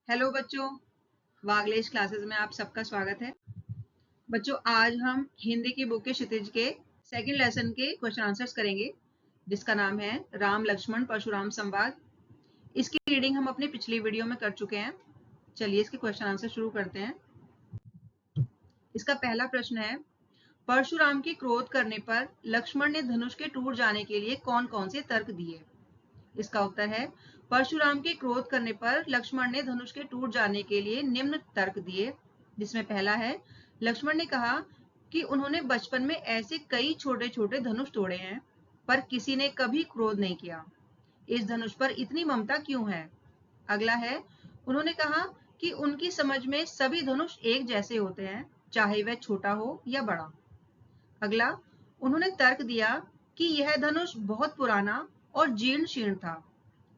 Hello बच्चों, वागलेश classes में आप सबका स्वागत है। बच्चों, आज हम हिंदी की बुक के क्षितिज के सेकंड लेसन के क्वेश्चन आंसर्स करेंगे, जिसका नाम है राम लक्ष्मण परशुराम संवाद। इसकी रीडिंग हम अपनी पिछली वीडियो में कर चुके हैं। चलिए इसके क्वेश्चन आंसर शुरू करते हैं। इसका पहला प्रश्न है, परशुराम के क्रोध करने पर लक्ष्मण ने धनुष के टूट जाने के लिए कौन कौन से तर्क दिए? इसका उत्तर है, परशुराम के क्रोध करने पर लक्ष्मण ने धनुष के टूट जाने के लिए निम्न तर्क दिए, जिसमें पहला है, लक्ष्मण ने कहा कि उन्होंने बचपन में ऐसे कई छोटे छोटे धनुष तोड़े हैं, पर किसी ने कभी क्रोध नहीं किया। इस धनुष पर इतनी ममता क्यों है? अगला है, उन्होंने कहा कि उनकी समझ में सभी धनुष एक जैसे होते हैं, चाहे वह छोटा हो या बड़ा। अगला, उन्होंने तर्क दिया कि यह धनुष बहुत पुराना और जीर्ण शीर्ण था,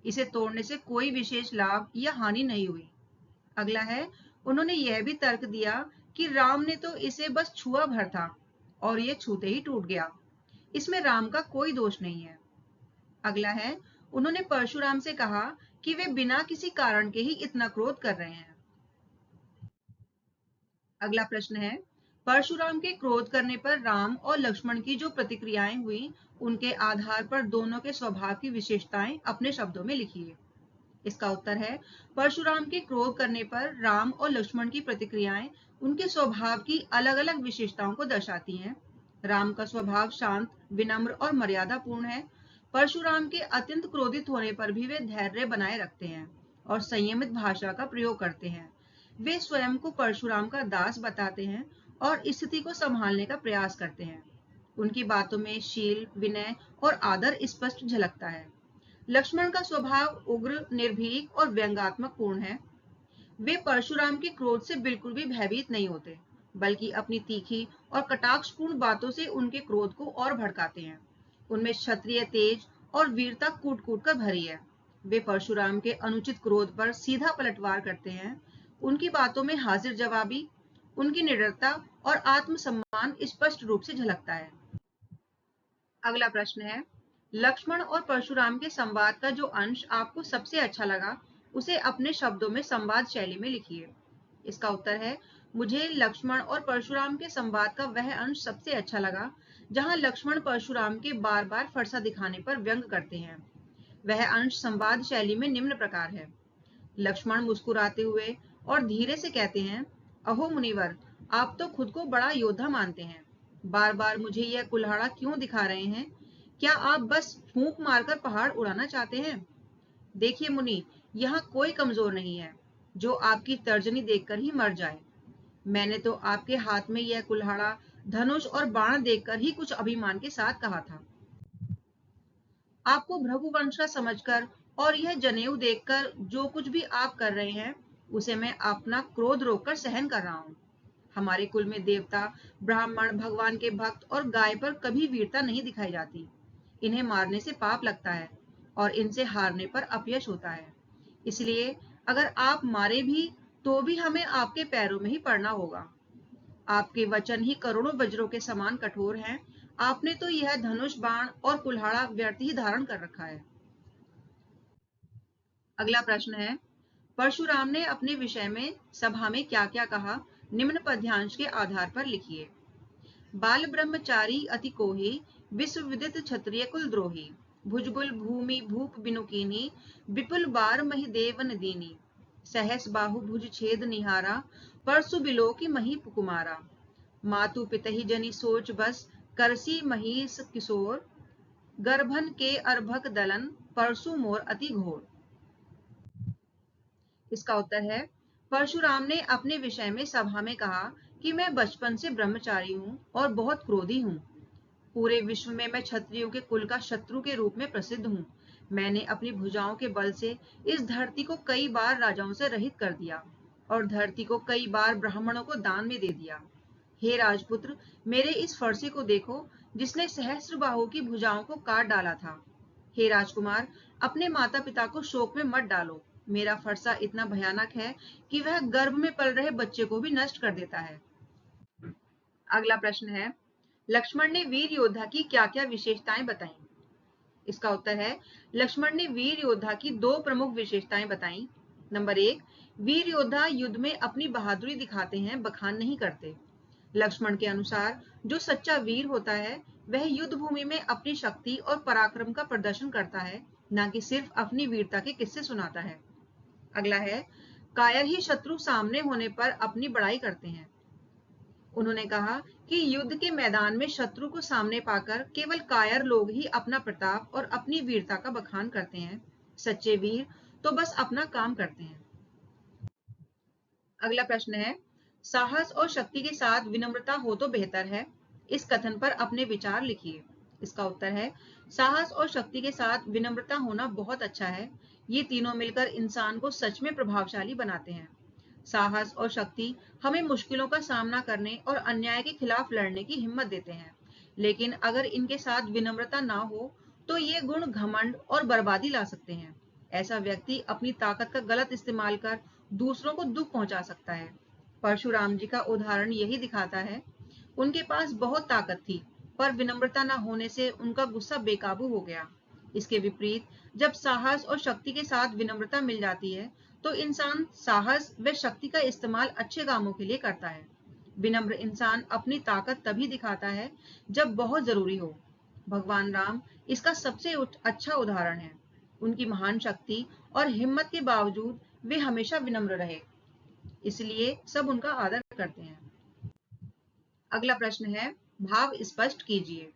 इसे तोड़ने से कोई विशेष लाभ या हानि नहीं हुई। अगला है, उन्होंने यह भी तर्क दिया कि राम ने तो इसे बस छुआ भर था और यह छूते ही टूट गया, इसमें राम का कोई दोष नहीं है। अगला है, उन्होंने परशुराम से कहा कि वे बिना किसी कारण के ही इतना क्रोध कर रहे हैं। अगला प्रश्न है, परशुराम के क्रोध करने पर राम और लक्ष्मण की जो प्रतिक्रियाएं हुई, उनके आधार पर दोनों के स्वभाव की विशेषताएं अपने शब्दों में लिखिए। इसका उत्तर है, परशुराम के क्रोध करने पर राम और लक्ष्मण की प्रतिक्रियाएं उनके स्वभाव की अलग अलग विशेषताओं को दर्शाती हैं। राम का स्वभाव शांत, विनम्र और मर्यादापूर्ण है। परशुराम के अत्यंत क्रोधित होने पर भी वे धैर्य बनाए रखते हैं और संयमित भाषा का प्रयोग करते हैं। वे स्वयं को परशुराम का दास बताते हैं और स्थिति को संभालने का प्रयास करते हैं। उनकी बातों में शील, विनय और आदर स्पष्ट झलकता है। लक्ष्मण का स्वभाव उग्र, निर्भीक और व्यंग्यात्मक पूर्ण है। वे परशुराम के क्रोध से बिल्कुल भी भयभीत नहीं होते, बल्कि अपनी तीखी और कटाक्षपूर्ण बातों से उनके क्रोध को और भड़काते हैं। उनमें क्षत्रिय तेज और वीरता कूट कूट कर भरी है। वे परशुराम के अनुचित क्रोध पर सीधा पलटवार करते हैं। उनकी बातों में हाजिर जवाबी, उनकी निडरता और आत्मसम्मान स्पष्ट रूप से झलकता है। अगला प्रश्न है, लक्ष्मण और परशुराम के संवाद का जो अंश आपको सबसे अच्छा लगा, उसे अपने शब्दों में संवाद शैली में लिखिए। इसका उत्तर है, मुझे लक्ष्मण और परशुराम के संवाद का वह अंश सबसे अच्छा लगा जहां लक्ष्मण परशुराम के बार बार फरसा दिखाने पर व्यंग करते हैं। वह अंश संवाद शैली में निम्न प्रकार है। लक्ष्मण मुस्कुराते हुए और धीरे से कहते हैं, अहो मुनिवर, आप तो खुद को बड़ा योद्धा मानते हैं, बार बार मुझे यह कुल्हाड़ा क्यों दिखा रहे हैं? क्या आप बस फूंक मारकर पहाड़ उड़ाना चाहते हैं? देखिए मुनि, यहाँ कोई कमजोर नहीं है जो आपकी तर्जनी देखकर ही मर जाए। मैंने तो आपके हाथ में यह कुल्हाड़ा, धनुष और बाण देखकर ही कुछ अभिमान के साथ कहा था। आपको भृगुवंश का समझकर और यह जनेऊ देखकर जो कुछ भी आप कर रहे हैं, उसे मैं अपना क्रोध रोककर सहन कर रहा हूँ। हमारे कुल में देवता, ब्राह्मण, भगवान के भक्त और गाय पर कभी वीरता नहीं दिखाई जाती। इन्हें मारने से पाप लगता है और इनसे हारने पर अपयश होता है। इसलिए अगर आप मारे भी तो भी हमें आपके पैरों में ही पड़ना होगा। आपके वचन ही करोड़ों वज्रों के समान कठोर हैं। आपने तो यह धनुष, बाण और कुल्हाड़ा व्यर्थ ही धारण कर रखा है। अगला प्रश्न है, परशुराम ने अपने विषय में सभा में क्या क्या कहा, निम्न पद्यांश के आधार पर लिखिए। बाल ब्रह्मचारी अति कोही, विश्व विदित क्षत्रिय कुल द्रोही, भुजबुल भूमि भूप बिनुकीनी, विपुल बार मही देव नदीनी, सहस बाहु भुज छेद निहारा, परसु बिलो की मही कुमारा, मातु पितहि जनि सोच बस, करसी महीस किशोर, गर्भन के अर्भक दलन, परसु मोर अति घोर। इसका उत्तर है, परशुराम ने अपने विषय में सभा में कहा कि मैं बचपन से ब्रह्मचारी हूँ और बहुत क्रोधी हूँ। पूरे विश्व में मैं क्षत्रियों के कुल का शत्रु के रूप में प्रसिद्ध हूँ। मैंने अपनी भुजाओं के बल से इस धरती को कई बार राजाओं से रहित कर दिया और धरती को कई बार ब्राह्मणों को दान में दे दिया। हे राजपुत्र, मेरे इस फरसे को देखो जिसने सहस्त्र बाहु की भुजाओं को काट डाला था। हे राजकुमार, अपने माता पिता को शोक में मत डालो। मेरा फरसा इतना भयानक है कि वह गर्भ में पल रहे बच्चे को भी नष्ट कर देता है। अगला प्रश्न है, लक्ष्मण ने वीर योद्धा की क्या क्या विशेषताएं बताई? इसका उत्तर है, लक्ष्मण ने वीर योद्धा की दो प्रमुख विशेषताएं बताई। नंबर 1, वीर योद्धा युद्ध में अपनी बहादुरी दिखाते हैं, बखान नहीं करते। लक्ष्मण के अनुसार जो सच्चा वीर होता है वह युद्ध भूमि में अपनी शक्ति और पराक्रम का प्रदर्शन करता है, न कि सिर्फ अपनी वीरता के किस्से सुनाता है। अगला है, कायर ही शत्रु सामने होने पर अपनी बड़ाई करते हैं। उन्होंने कहा कि युद्ध के मैदान में शत्रु को सामने पाकर केवल कायर लोग ही अपना प्रताप और अपनी वीरता का बखान करते हैं। सच्चे वीर तो बस अपना काम करते हैं। अगला प्रश्न है, साहस और शक्ति के साथ विनम्रता हो तो बेहतर है। इस कथन पर अपने विचार लिखिए। इसका उत्तर है, साहस और शक्ति के साथ विनम्रता होना बहुत अच्छा है। ये तीनों मिलकर इंसान को सच में प्रभावशाली बनाते हैं। साहस और शक्ति हमें मुश्किलों का सामना करने और अन्याय के खिलाफ लड़ने की हिम्मत देते हैं, लेकिन अगर इनके साथ विनम्रता ना हो तो ये गुण घमंड और बर्बादी ला सकते हैं। ऐसा व्यक्ति अपनी ताकत का गलत इस्तेमाल कर दूसरों को दुख पहुंचा सकता है। परशुराम जी का उदाहरण यही दिखाता है। उनके पास बहुत ताकत थी, पर विनम्रता न होने से उनका गुस्सा बेकाबू हो गया। इसके विपरीत जब साहस और शक्ति के साथ विनम्रता मिल जाती है तो इंसान साहस व शक्ति का इस्तेमाल अच्छे कामों के लिए करता है। विनम्र इंसान अपनी ताकत तभी दिखाता है जब बहुत जरूरी हो। भगवान राम इसका सबसे अच्छा उदाहरण है। उनकी महान शक्ति और हिम्मत के बावजूद वे हमेशा विनम्र रहे, इसलिए सब उनका आदर करते हैं। अगला प्रश्न है, भाव स्पष्ट कीजिए।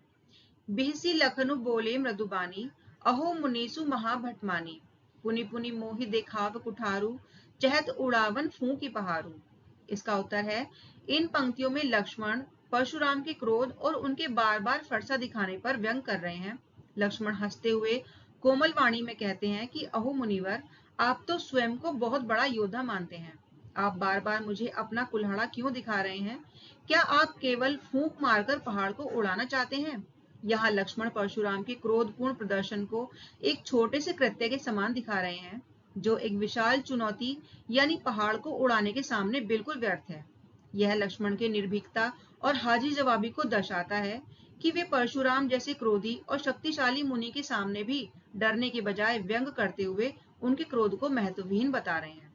बिहसी लखनु बोले मृदुबानी, अहो मुनीसु महाभटमानी, पुनि पुनि मोहि देखाव कुठारू, चहत उड़ावन फूंकी पहारू। इसका उत्तर है, इन पंक्तियों में लक्ष्मण परशुराम के क्रोध और उनके बार बार फरसा दिखाने पर व्यंग कर रहे हैं। लक्ष्मण हंसते हुए कोमल वाणी में कहते हैं कि अहो मुनिवर, आप तो स्वयं को बहुत बड़ा योद्धा मानते हैं। आप बार बार मुझे अपना कुल्हाड़ा क्यों दिखा रहे हैं? क्या आप केवल फूंक मारकर पहाड़ को उड़ाना चाहते हैं? यहाँ लक्ष्मण परशुराम के क्रोधपूर्ण प्रदर्शन को एक छोटे से कृत्य के समान दिखा रहे हैं, जो एक विशाल चुनौती यानी पहाड़ को उड़ाने के सामने बिल्कुल व्यर्थ है। यह लक्ष्मण के निर्भीकता और हाजी जवाबी को दर्शाता है कि वे परशुराम जैसे क्रोधी और शक्तिशाली मुनि के सामने भी डरने के बजाय व्यंग करते हुए उनके क्रोध को महत्वहीन बता रहे हैं।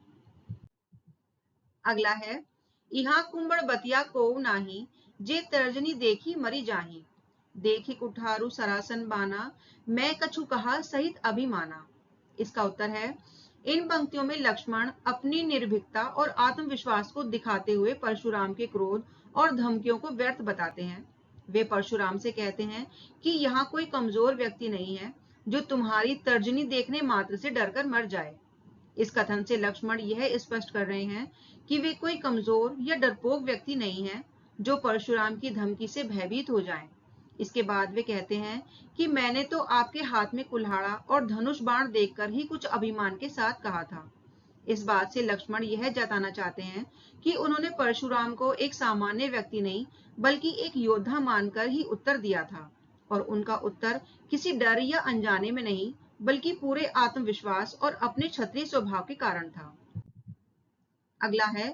अगला है, इहा कुंबड़ बतिया को नाही, जे तर्जनी देखी मरी जाही, देखी कुठारू सरासन बाना, मैं कछु कहा सहित अभिमाना। इसका उत्तर है, इन पंक्तियों में लक्ष्मण अपनी निर्भीकता और आत्मविश्वास को दिखाते हुए परशुराम के क्रोध और धमकियों को व्यर्थ बताते हैं। वे परशुराम से कहते हैं कि यहाँ कोई कमजोर व्यक्ति नहीं है जो तुम्हारी तर्जनी देखने मात्र से डरकर मर जाए। इस कथन से लक्ष्मण यह स्पष्ट कर रहे हैं कि वे कोई कमजोर या डरपोक व्यक्ति नहीं है जो परशुराम की धमकी से भयभीत हो जाएं। इसके बाद वे कहते हैं कि मैंने तो आपके हाथ में कुल्हाड़ा और धनुष बाण देखकर ही कुछ अभिमान के साथ कहा था। इस बात से लक्ष्मण यह जताना चाहते हैं कि उन्होंने परशुराम को एक सामान्य व्यक्ति नहीं बल्कि एक योद्धा मानकर ही उत्तर दिया था, और उनका उत्तर किसी डर या अनजाने में नहीं बल्कि पूरे आत्मविश्वास और अपने क्षत्रिय स्वभाव के कारण था। अगला है,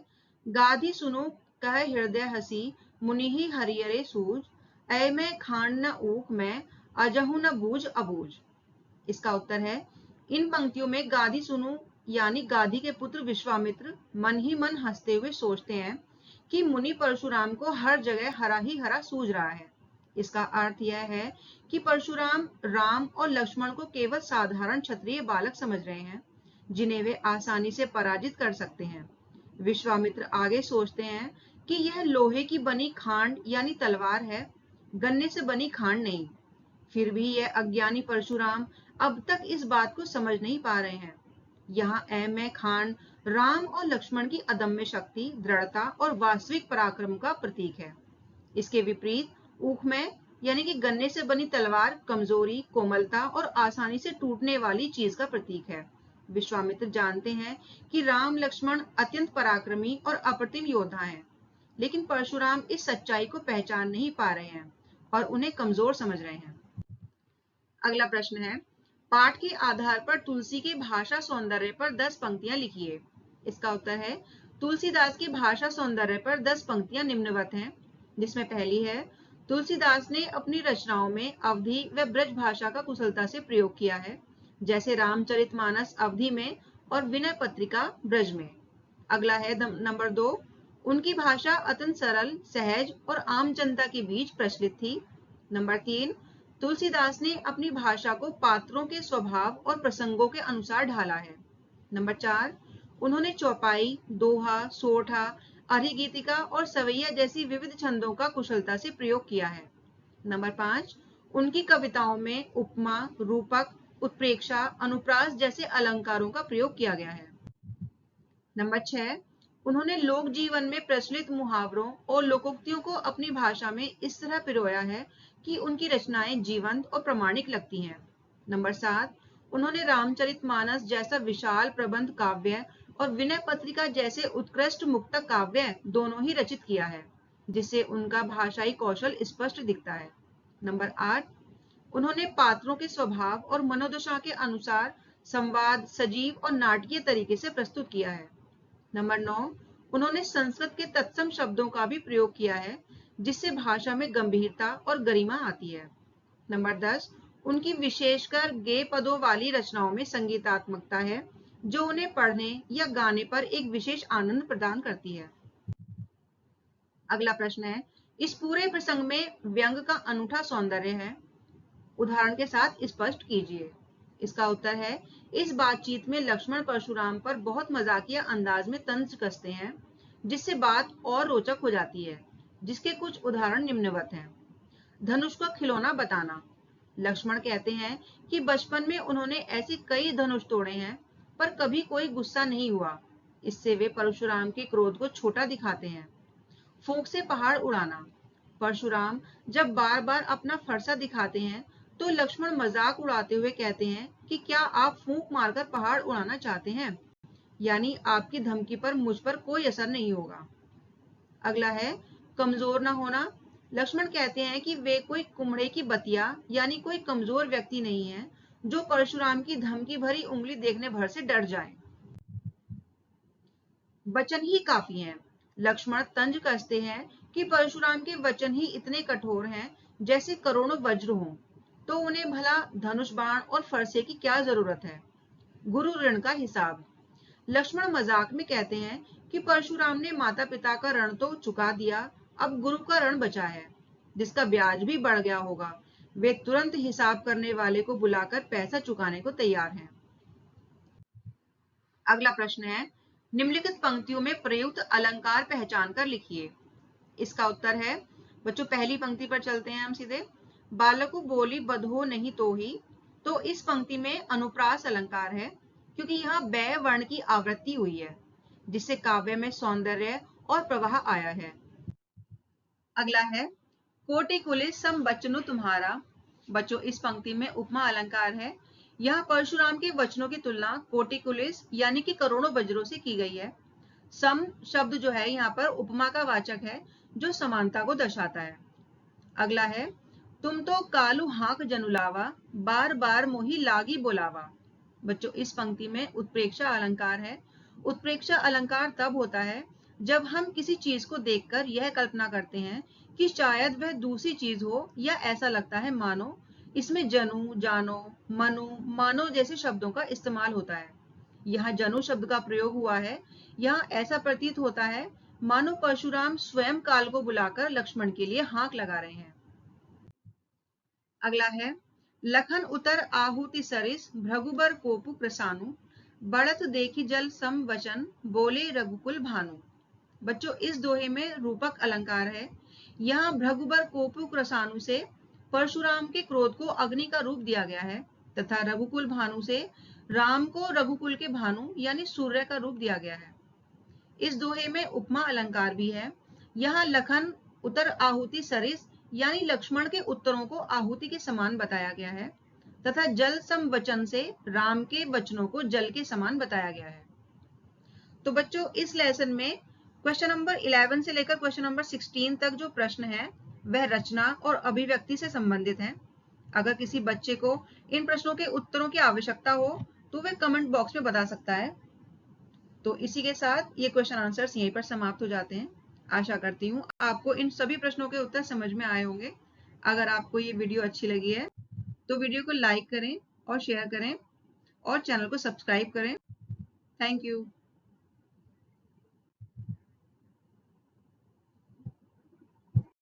गाधी सुनो कह हृदय हसी, मुनि ही हरियरे सूझ, ऐ मैं खान न ऊख मैं, अजहु न बूझ अबूझ। इसका उत्तर है, इन पंक्तियों में गाधी सुनो यानी गाधी के पुत्र विश्वामित्र मन ही मन हंसते हुए सोचते हैं कि मुनि परशुराम को हर जगह हरा ही हरा सूझ रहा है। इसका अर्थ यह है कि परशुराम राम और लक्ष्मण को केवल साधारण क्षत्रिय बालक समझ रहे हैं जिन्हें वे आसानी से पराजित कर सकते हैं। विश्वामित्र आगे सोचते हैं कि यह लोहे की बनी खांड यानी तलवार है, गन्ने से बनी खांड नहीं। फिर भी यह अज्ञानी परशुराम अब तक इस बात को समझ नहीं पा रहे हैं। यहाँ मैं खान राम और लक्ष्मण की अदम्य शक्ति, दृढ़ता और वास्तविक पराक्रम का प्रतीक है। इसके विपरीत ऊख में यानी कि गन्ने से बनी तलवार कमजोरी, कोमलता और आसानी से टूटने वाली चीज का प्रतीक है। विश्वामित्र जानते हैं कि राम लक्ष्मण अत्यंत पराक्रमी और अप्रतिम योद्धा हैं, लेकिन परशुराम इस सच्चाई को पहचान नहीं पा रहे हैं और उन्हें कमजोर समझ रहे हैं। अगला प्रश्न है, पाठ के आधार पर तुलसी के भाषा सौंदर्य पर 10 पंक्तियां लिखिए। इसका उत्तर है, तुलसीदास की भाषा सौंदर्य पर 10 पंक्तियां निम्नवत हैं, जिसमें पहली है, तुलसीदास ने अपनी रचनाओं में अवधी व ब्रज भाषा का कुशलता से प्रयोग किया है। जैसे रामचरितमानस अवधी में और विनय पत्रिका ब्रज में। अगला है नंबर 2, उनकी भाषा अत्यंत सरल, सहज और आम जनता के बीच प्रचलित थी। नंबर 3, तुलसीदास ने अपनी भाषा को पात्रों के स्वभाव और प्रसंगों के अनुसार ढाला है। नंबर 4, उन्होंने चौपाई, दोहा, सोठा, अरिगीतिका और सवैया जैसी विविध छंदों का कुशलता से प्रयोग किया है। नंबर 5, उनकी कविताओं में उपमा, रूपक, उत्प्रेक्षा, अनुप्रास जैसे अलंकारों का प्रयोग किया गया है। नंबर 6, उन्होंने लोक जीवन में प्रचलित मुहावरों और लोकोक्तियों को अपनी भाषा में इस तरह पिरोया है कि उनकी रचनाएं जीवंत और प्रामाणिक लगती हैं। नंबर 7, उन्होंने रामचरितमानस जैसा विशाल प्रबंध काव्य और विनय पत्रिका जैसे उत्कृष्ट मुक्तक काव्य दोनों ही रचित किया है, जिससे उनका भाषाई कौशल स्पष्ट दिखता है। नंबर 8, उन्होंने पात्रों के स्वभाव और मनोदशा के अनुसार संवाद सजीव और नाटकीय तरीके से प्रस्तुत किया है। नंबर 9, उन्होंने संस्कृत के तत्सम शब्दों का भी प्रयोग किया है, जिससे भाषा में गंभीरता और गरिमा आती है। नंबर 10, उनकी विशेषकर गेय पदों वाली रचनाओं में संगीतात्मकता है, जो उन्हें पढ़ने या गाने पर एक विशेष आनंद प्रदान करती है। अगला प्रश्न है, इस पूरे प्रसंग में व्यंग का अनूठा सौंदर्य है, उदाहरण के साथ स्पष्ट कीजिए। इसका उत्तर है, इस बातचीत में लक्ष्मण परशुराम पर बहुत मजाकिया अंदाज में तंज कसते हैं, जिससे बात और रोचक हो जाती है, जिसके कुछ उदाहरण निम्नवत हैं। धनुष का खिलौना बताना। लक्ष्मण कहते हैं कि बचपन में उन्होंने ऐसे कई धनुष तोड़े हैं, पर कभी कोई गुस्सा नहीं हुआ। इससे वे परशुराम के क्रोध को छोटा दिखाते हैं। फूंक से पहाड़ उड़ाना। परशुराम जब बार बार अपना फरसा दिखाते हैं, तो लक्ष्मण मजाक उड़ाते हुए कहते हैं कि क्या आप फूंक मारकर पहाड़ उड़ाना चाहते हैं, यानी आपकी धमकी पर मुझ पर कोई असर नहीं होगा। अगला है कमजोर न होना। लक्ष्मण कहते हैं कि वे कोई कुम्हड़े की बतिया यानी कोई कमजोर व्यक्ति नहीं है, जो परशुराम की धमकी भरी उंगली देखने भर से डर जाए। वचन ही काफी हैं। लक्ष्मण तंज कसते हैं कि परशुराम के वचन ही इतने कठोर हैं जैसे करोड़ों वज्र हों, तो उन्हें भला धनुष बाण और फरसे की क्या जरूरत है। गुरु ऋण का हिसाब। लक्ष्मण मजाक में कहते हैं कि परशुराम ने माता पिता का ऋण तो चुका दिया, अब गुरु का ऋण बचा है, जिसका ब्याज भी बढ़ गया होगा। वे तुरंत हिसाब करने वाले को बुलाकर पैसा चुकाने को तैयार हैं। अगला प्रश्न है, निम्नलिखित पंक्तियों में प्रयुक्त अलंकार पहचान कर लिखिए। इसका उत्तर है, बच्चों पहली पंक्ति पर चलते हैं हम सीधे। बालको बोली बधो नहीं तो ही, तो इस पंक्ति में अनुप्रास अलंकार है, क्योंकि यहाँ बै वर्ण की आवृत्ति हुई है, जिससे काव्य में सौंदर्य और प्रवाह आया है। अगला है, कोटि कुलिस सम बचनु तुम्हारा। बच्चों इस पंक्ति में उपमा अलंकार है। यहाँ परशुराम के वचनों की तुलना कोटि कुलिस यानी कि करोड़ों वज्रों से की गई है। सम शब्द जो है यहाँ पर उपमा का वाचक है, जो समानता को दर्शाता है। अगला है, तुम तो कालू हाक जनुलावा, बार बार मोही लागी बोलावा। बच्चों इस पंक्ति में उत्प्रेक्षा अलंकार है। उत्प्रेक्षा अलंकार तब होता है जब हम किसी चीज को देखकर यह कल्पना करते हैं कि शायद वह दूसरी चीज हो, या ऐसा लगता है मानो इसमें जनु, जानो, मनु, मानो जैसे शब्दों का इस्तेमाल होता है। यहाँ जनु शब्द का प्रयोग हुआ है। यहाँ ऐसा प्रतीत होता है मानो परशुराम स्वयं काल को बुलाकर लक्ष्मण के लिए हाक लगा रहे हैं। अगला है, लखन उतर आहुति सरिस, भृगुबर कोपु प्रसानु, बढ़त देखी जल सम वचन, बोले रघुकुल भानु। बच्चों इस दोहे में रूपक अलंकार है। यहाँ भृगुबर कोपु प्रसानु से परशुराम के क्रोध को अग्नि का रूप दिया गया है, तथा रघुकुल भानु से राम को रघुकुल के भानु यानी सूर्य का रूप दिया गया है। इस दोहे में उपमा अलंकार भी है। यहाँ लखन उतर आहुति सरिस यानी लक्ष्मण के उत्तरों को आहुति के समान बताया गया है, तथा जल सम वचन से राम के वचनों को जल के समान बताया गया है। तो बच्चों इस लेसन में क्वेश्चन नंबर 11 से लेकर क्वेश्चन नंबर 16 तक जो प्रश्न है वह रचना और अभिव्यक्ति से संबंधित है। अगर किसी बच्चे को इन प्रश्नों के उत्तरों की आवश्यकता हो तो वह कमेंट बॉक्स में बता सकता है। तो इसी के साथ ये क्वेश्चन आंसर्स यहीं पर समाप्त हो जाते हैं। आशा करती हूँ आपको इन सभी प्रश्नों के उत्तर समझ में आए होंगे। अगर आपको ये वीडियो अच्छी लगी है तो वीडियो को लाइक करें और शेयर करें और चैनल को सब्सक्राइब करें। Thank you.